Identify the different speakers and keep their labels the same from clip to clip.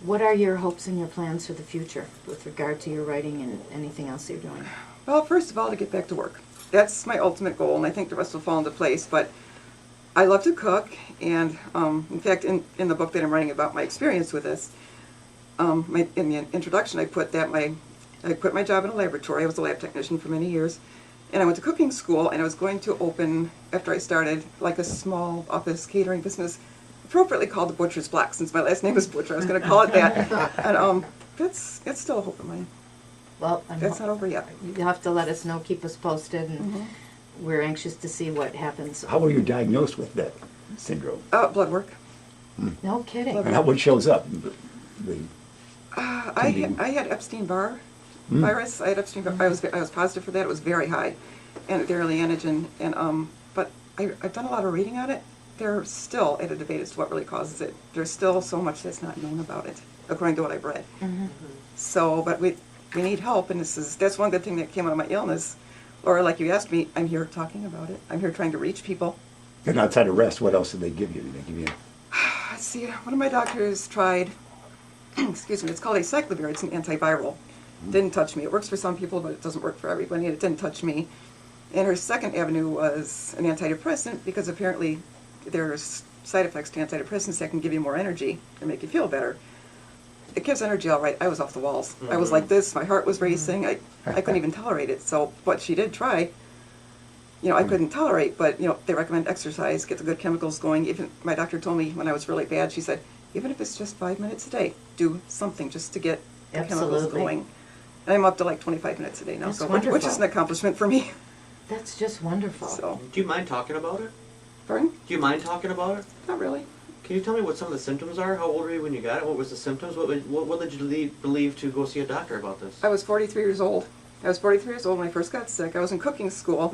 Speaker 1: What are your hopes and your plans for the future with regard to your writing and anything else you're doing?
Speaker 2: Well, first of all, to get back to work. That's my ultimate goal, and I think the rest will fall into place. But I love to cook, and in fact, in the book that I'm writing about my experience with this, in the introduction, I put I quit my job in a laboratory. I was a lab technician for many years, and I went to cooking school, and I was going to open, after I started, like a small office catering business, appropriately called the Butcher's Block, since my last name is Butcher. I was going to call it that, and that's still a hope of mine.
Speaker 1: Well,
Speaker 2: That's not over yet.
Speaker 1: You'll have to let us know, keep us posted, and we're anxious to see what happens.
Speaker 3: How were you diagnosed with that syndrome?
Speaker 2: Blood work.
Speaker 1: No kidding.
Speaker 3: And what shows up?
Speaker 2: I had Epstein-Barr virus. I had Epstein-Barr. I was positive for that. It was very high, and early antigen. And but I've done a lot of reading on it. They're still at a debate as to what really causes it. There's still so much that's not known about it, according to what I've read. So, but we need help, and that's one good thing that came out of my illness. Or like you asked me, I'm here talking about it. I'm here trying to reach people.
Speaker 3: And outside of rest, what else did they give you? Did they give you?
Speaker 2: Let's see, one of my doctors tried, excuse me, it's called acyclovir. It's an antiviral. Didn't touch me. It works for some people, but it doesn't work for everybody, and it didn't touch me. And her second avenue was an antidepressant, because apparently there's side effects to antidepressants that can give you more energy and make you feel better. It gives energy all right. I was off the walls. I was like this. My heart was racing. I couldn't even tolerate it. So, but she did try. I couldn't tolerate, but, they recommend exercise, get the good chemicals going. Even my doctor told me when I was really bad, she said, even if it's just 5 minutes a day, do something just to get the chemicals going. And I'm up to like 25 minutes a day now,
Speaker 1: That's
Speaker 2: which is an accomplishment for me.
Speaker 1: That's just wonderful.
Speaker 2: So,
Speaker 4: Do you mind talking about it?
Speaker 2: pardon?
Speaker 4: Do you mind talking about it?
Speaker 2: Not really.
Speaker 4: Can you tell me what some of the symptoms are? How old were you when you got it? What was the symptoms? What led you to believe to go see a doctor about this?
Speaker 2: I was 43 years old. I was 43 years old when I first got sick. I was in cooking school,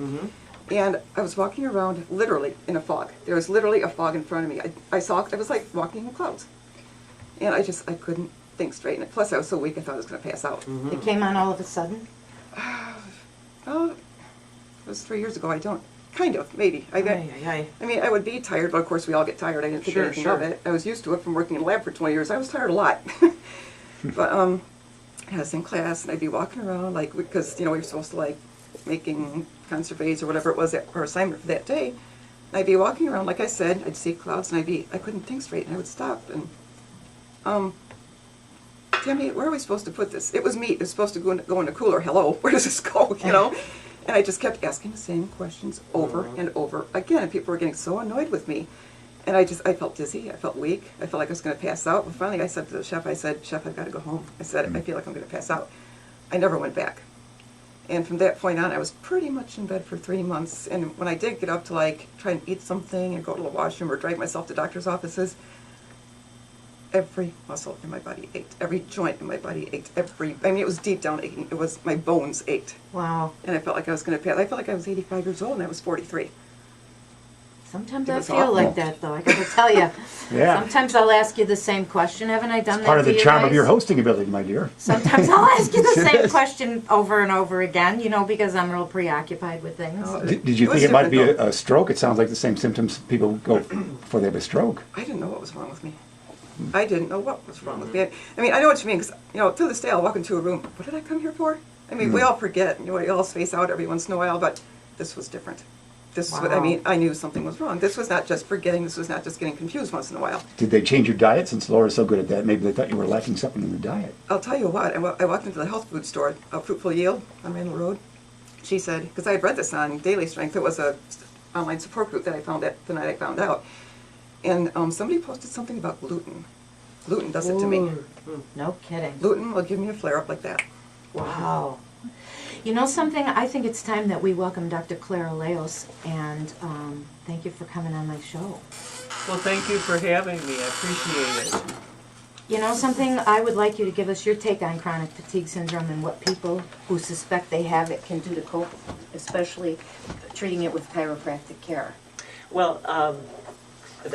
Speaker 2: and I was walking around literally in a fog. There was literally a fog in front of me. I was like walking in clouds. And I couldn't think straight. And plus I was so weak I thought I was going to pass out.
Speaker 1: It came on all of a sudden?
Speaker 2: Oh, it was 3 years ago. Kind of, maybe. I mean, I would be tired, but of course we all get tired. I didn't think anything of it. I was used to it from working in a lab for 20 years. I was tired a lot. But I was in class, and I'd be walking around, like, because, we were supposed to, like, making conserves or whatever it was, our assignment for that day. And I'd be walking around, like I said, I'd see clouds, and I couldn't think straight, and I would stop, and, Tammy, where are we supposed to put this? It was meat. It was supposed to go in a cooler. Hello, where does this go, And I just kept asking the same questions over and over again, and people were getting so annoyed with me. And I felt dizzy, I felt weak, I felt like I was going to pass out. But finally I said to the chef, Chef, I've got to go home. I said, I feel like I'm going to pass out. I never went back. And from that point on, I was pretty much in bed for 3 months. And when I did get up to, like, try and eat something and go to the washroom or drag myself to doctor's offices, every muscle in my body ached. Every joint in my body ached. It was deep down aching. It was, my bones ached.
Speaker 1: Wow.
Speaker 2: And I felt like I was going to pass. I felt like I was 85 years old and I was 43.
Speaker 1: Sometimes I feel like that, though, I gotta tell you.
Speaker 3: Yeah.
Speaker 1: Sometimes I'll ask you the same question. Haven't I done that
Speaker 3: Part of
Speaker 1: to
Speaker 3: the
Speaker 1: you
Speaker 3: charm of
Speaker 1: guys?
Speaker 3: your hosting ability, my dear.
Speaker 1: Sometimes I'll ask you the same question over and over again, because I'm real preoccupied with things.
Speaker 3: Did you think it might be a stroke? It sounds like the same symptoms people go before they have a stroke.
Speaker 2: I didn't know what was wrong with me. I didn't know what was wrong with me. I mean, I know what you mean, because, to this day, I'll walk into a room, what did I come here for? I mean, we all forget, we all space out every once in a while, but this was different. This is what I mean. I knew something was wrong. This was not just forgetting. This was not just getting confused once in a while.
Speaker 3: Did they change your diet? Since Laura's so good at that, maybe they thought you were lacking something in the diet.
Speaker 2: I'll tell you what. I walked into the health food store, Fruitful Yield on Randall Road. She said, because I had read this on Daily Strength. It was a online support group that I found the night I found out. And somebody posted something about gluten. Gluten does it to me.
Speaker 1: Ooh, no kidding.
Speaker 2: Gluten will give me a flare-up like that.
Speaker 1: Wow. You know something? I think it's time that we welcome Dr. Clara Leos, and thank you for coming on my show.
Speaker 5: Well, thank you for having me. I appreciate it.
Speaker 1: You know something? I would like you to give us your take on chronic fatigue syndrome and what people who suspect they have it can do to cope, especially treating it with chiropractic care.
Speaker 5: Well,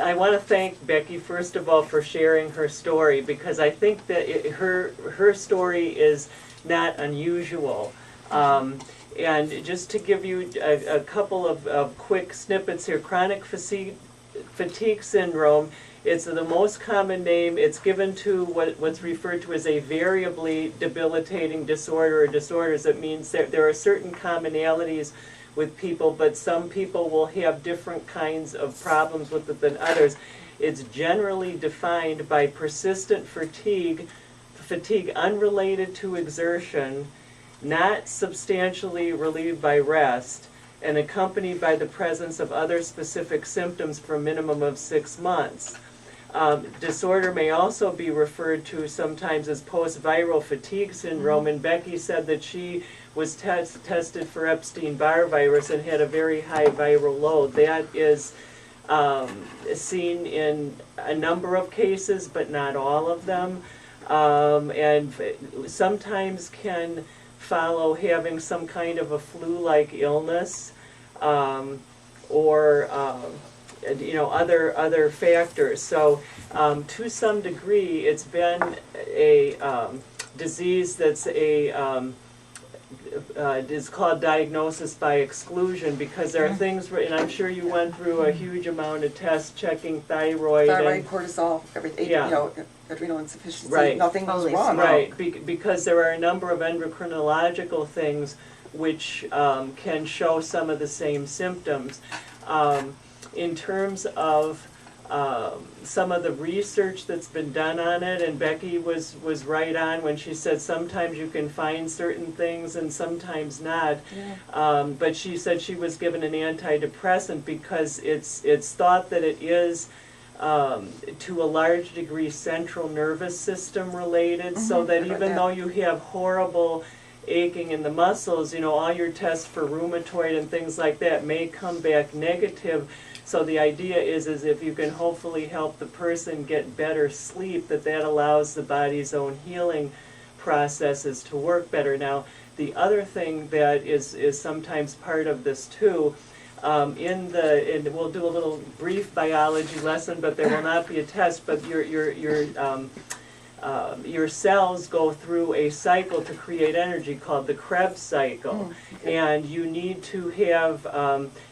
Speaker 5: I want to thank Becky, first of all, for sharing her story, because I think that her story is not unusual. And just to give you a couple of quick snippets here, chronic fatigue syndrome It's the most common name. It's given to what's referred to as a variably debilitating disorder or disorders. It means that there are certain commonalities with people, but some people will have different kinds of problems with it than others. It's generally defined by persistent fatigue unrelated to exertion, not substantially relieved by rest, and accompanied by the presence of other specific symptoms for a minimum of 6 months. Disorder may also be referred to sometimes as post-viral fatigue syndrome, and Becky said that she was tested for Epstein-Barr virus and had a very high viral load. That is seen in a number of cases, but not all of them, and sometimes can follow having some kind of a flu-like illness, or other factors. So to some degree, it's been a disease that's is called diagnosis by exclusion, because there are things, and I'm sure you went through a huge amount of tests checking thyroid,
Speaker 2: cortisol, everything,
Speaker 5: Yeah.
Speaker 2: Adrenal insufficiency,
Speaker 5: Right.
Speaker 2: nothing was
Speaker 1: Holy
Speaker 2: wrong.
Speaker 5: Right, because there are a number of endocrinological things which can show some of the same symptoms. In terms of some of the research that's been done on it, and Becky was right on when she said sometimes you can find certain things and sometimes not. But she said she was given an antidepressant because it's thought that it is to a large degree central nervous system related, so that even though you have horrible aching in the muscles, all your tests for rheumatoid and things like that may come back negative. So the idea is if you can hopefully help the person get better sleep, that allows the body's own healing processes to work better. Now, the other thing that is sometimes part of this too, and we'll do a little brief biology lesson, but there will not be a test, but your cells go through a cycle to create energy called the Krebs cycle, and you need to have,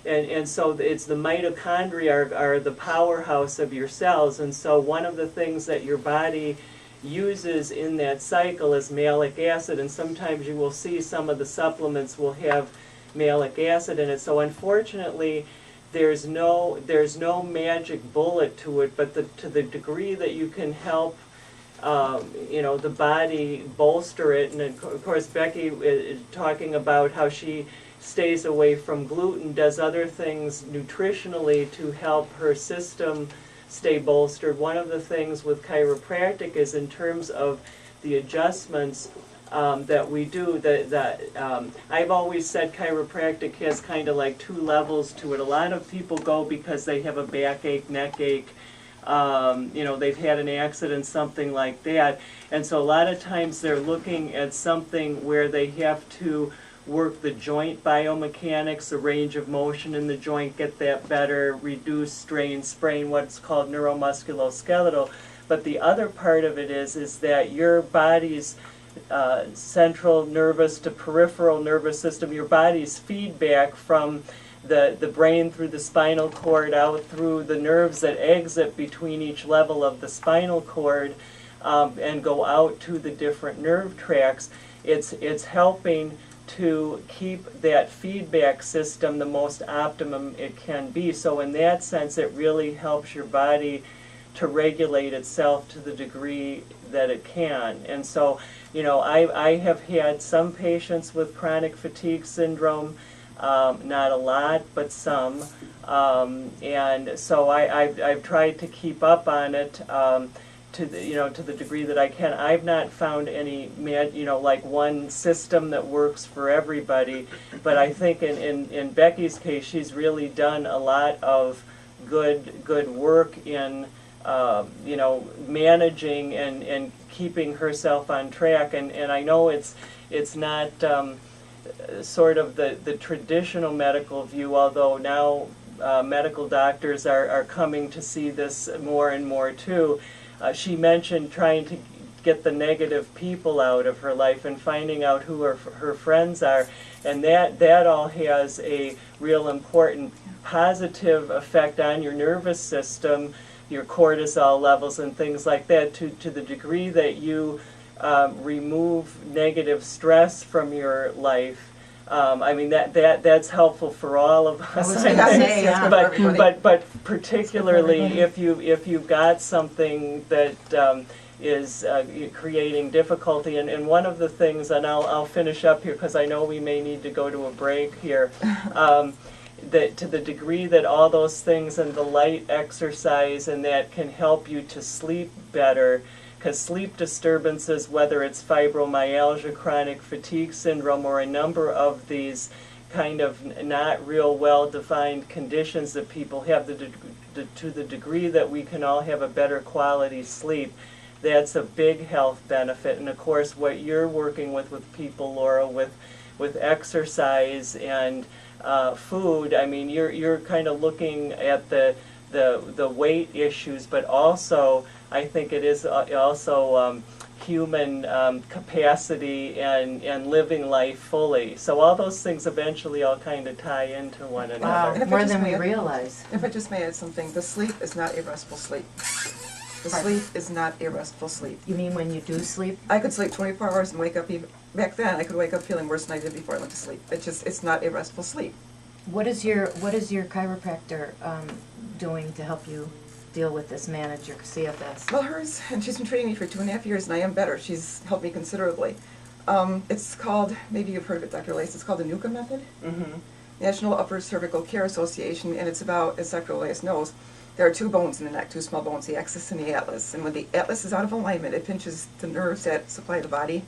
Speaker 5: and so it's the mitochondria are the powerhouse of your cells, and so one of the things that your body uses in that cycle is malic acid, and sometimes you will see some of the supplements will have malic acid in it. So unfortunately, there's no magic bullet to it, but to the degree that you can help the body bolster it, and of course Becky is talking about how she stays away from gluten, does other things nutritionally to help her system stay bolstered. One of the things with chiropractic is in terms of the adjustments that we do, that I've always said chiropractic has kind of like 2 levels to it. A lot of people go because they have a backache, neck ache, they've had an accident, something like that, and so a lot of times they're looking at something where they have to work the joint biomechanics, the range of motion in the joint, get that better, reduce strain, sprain, what's called neuromusculoskeletal. But the other part of it is that your body's central nervous to peripheral nervous system, your body's feedback from the brain through the spinal cord out through the nerves that exit between each level of the spinal cord and go out to the different nerve tracts. It's helping to keep that feedback system the most optimum it can be. So in that sense, it really helps your body to regulate itself to the degree that it can. And so, I have had some patients with chronic fatigue syndrome, not a lot, but some, and so I've tried to keep up on it to the degree that I can. I've not found any like one system that works for everybody, but I think in Becky's case, she's really done a lot of good work in managing and keeping herself on track, and I know it's not sort of the traditional medical view, although now medical doctors are coming to see this more and more too. She mentioned trying to get the negative people out of her life and finding out who her friends are, and that all has a real important positive effect on your nervous system, your cortisol levels and things like that. To the degree that you remove negative stress from your life, I mean that's helpful for all of us.
Speaker 1: was
Speaker 5: I
Speaker 1: gonna
Speaker 5: think.
Speaker 1: say, yeah.
Speaker 5: But particularly if you've got something that is creating difficulty, and one of the things, and I'll finish up here because I know we may need to go to a break here. That to the degree that all those things and the light exercise and that can help you to sleep better, because sleep disturbances, whether it's fibromyalgia, chronic fatigue syndrome, or a number of these kind of not real well-defined conditions that people have, to the degree that we can all have a better quality sleep, that's a big health benefit. And of course, what you're working with people, Laura, with exercise and food, I mean, you're kind of looking at the weight issues, but also I think it is also human capacity and living life fully. So all those things eventually all kind of tie into one
Speaker 1: Wow,
Speaker 5: another.
Speaker 2: And if I
Speaker 1: more
Speaker 2: just
Speaker 1: than we
Speaker 2: may-
Speaker 1: realize.
Speaker 2: If I just may add something, the sleep is not a restful sleep. The
Speaker 1: Pardon?
Speaker 2: sleep is not a restful sleep.
Speaker 1: You mean when you do sleep?
Speaker 2: I could sleep 24 hours and wake up even, back then I could wake up feeling worse than I did before I went to sleep. It's not a restful sleep.
Speaker 1: What is your chiropractor doing to help you deal with this, manage your CFS?
Speaker 2: Well, hers, and she's been treating me for 2.5 years, and I am better. She's helped me considerably. It's called, maybe you've heard of it, Dr. Lace, it's called the NUCA method,
Speaker 5: Mm-hmm.
Speaker 2: National Upper Cervical Care Association, and it's about, as Dr. Lace knows, there are two bones in the neck, two small bones, the axis and the atlas. And when the atlas is out of alignment, it pinches the nerves that supply the body,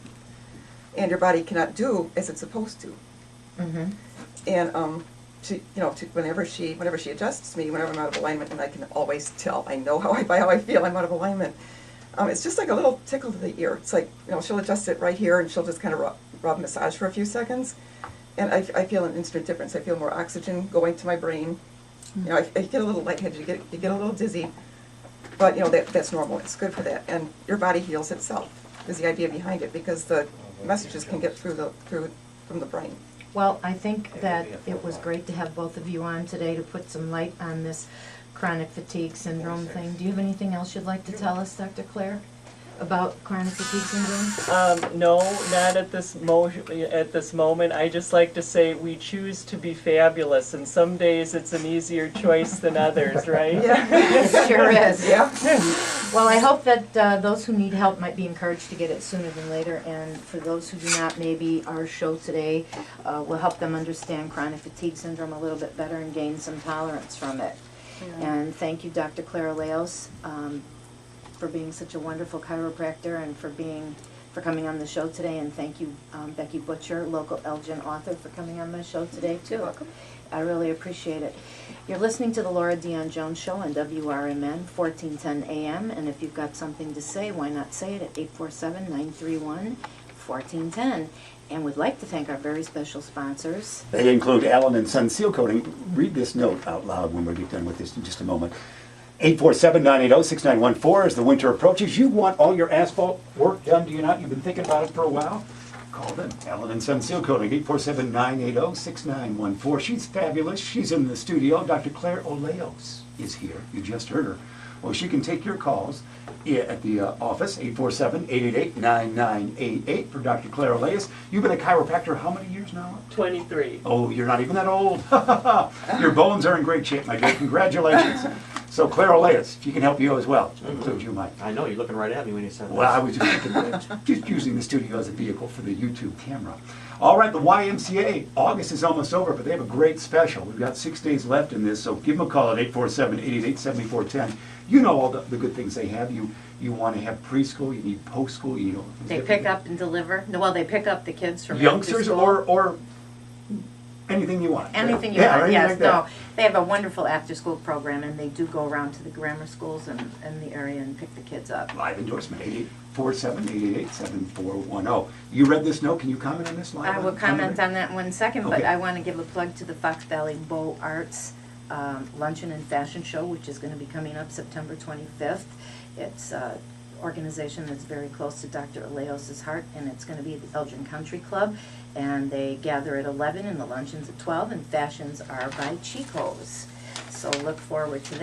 Speaker 2: and your body cannot do as it's supposed to.
Speaker 1: Mm-hmm.
Speaker 2: And she, whenever she adjusts me, whenever I'm out of alignment, and I can always tell, I know by how I feel I'm out of alignment. It's just like a little tickle to the ear. It's like, she'll adjust it right here, and she'll just kind of rub massage for a few seconds, and I feel an instant difference. I feel more oxygen going to my brain. I get a little lightheaded, you get a little dizzy, but that's normal. It's good for that, and your body heals itself is the idea behind it, because the messages can get through from the brain.
Speaker 1: Well, I think that it was great to have both of you on today to put some light on this chronic fatigue syndrome thing. Do you have anything else you'd like to tell us, Dr. Claire, about chronic fatigue syndrome?
Speaker 5: No, not at this moment. I just like to say we choose to be fabulous, and some days it's an easier choice than others, right?
Speaker 2: Yeah.
Speaker 1: It sure is.
Speaker 2: Yeah.
Speaker 1: Well, I hope that those who need help might be encouraged to get it sooner than later, and for those who do not, maybe our show today will help them understand chronic fatigue syndrome a little bit better and gain some tolerance from it. And thank you, Dr. Clara Leos, for being such a wonderful chiropractor and for coming on the show today. And thank you, Becky Butcher, local Elgin author, for coming on my show today too.
Speaker 2: You're welcome.
Speaker 1: I really appreciate it. You're listening to the Laura Dion-Jones Show on WRMN 1410 AM, and if you've got something to say, why not say it at 847-931-1410. And we'd like to thank our very special sponsors.
Speaker 3: They include Allen and Son Seal Coating. Read this note out loud when we get done with this in just a moment. 847-980-6914 as the winter approaches. You want all your asphalt work done, do you not? You've been thinking about it for a while? Call them. Allen and Son Seal Coating, 847-980-6914. She's fabulous. She's in the studio. Dr. Claire Oleos is here. You just heard her. Well, she can take your calls at the office, 847-888-9988 for Dr. Claire Oleos. You've been a chiropractor how many years now?
Speaker 5: 23.
Speaker 3: Oh, you're not even that old. Your bones are in great shape, my dear. Congratulations. So Claire Oleos, she can help you as well. Include you, Mike.
Speaker 4: I know, you're looking right at me when you said that.
Speaker 3: Well, I was just thinking, just using the studio as a vehicle for the YouTube camera. All right, the YMCA, August is almost over, but they have a great special. We've got 6 days left in this, so give them a call at 847-888-7410. You know all the good things they have. You want to have preschool, you need post-school, you know.
Speaker 1: They pick up and deliver. Well, they pick up the kids from
Speaker 3: youngsters
Speaker 1: after school.
Speaker 3: or anything you want.
Speaker 1: Anything you
Speaker 3: Yeah,
Speaker 1: want,
Speaker 3: anything
Speaker 1: yes,
Speaker 3: like that.
Speaker 1: no. They have a wonderful after-school program, and they do go around to the grammar schools in the area and pick the kids up.
Speaker 3: Live endorsement, 847-888-7410. You read this note, can you comment on this live?
Speaker 1: I will comment on that in 1 second, but
Speaker 3: Okay.
Speaker 1: I want to give a plug to the Fox Valley Bow Arts Luncheon and Fashion Show, which is going to be coming up September 25th. It's an organization that's very close to Dr. Oleos' heart, and it's going to be at the Elgin Country Club. And they gather at 11, and the luncheon's at 12, and fashions are by Chico's. So look forward to that.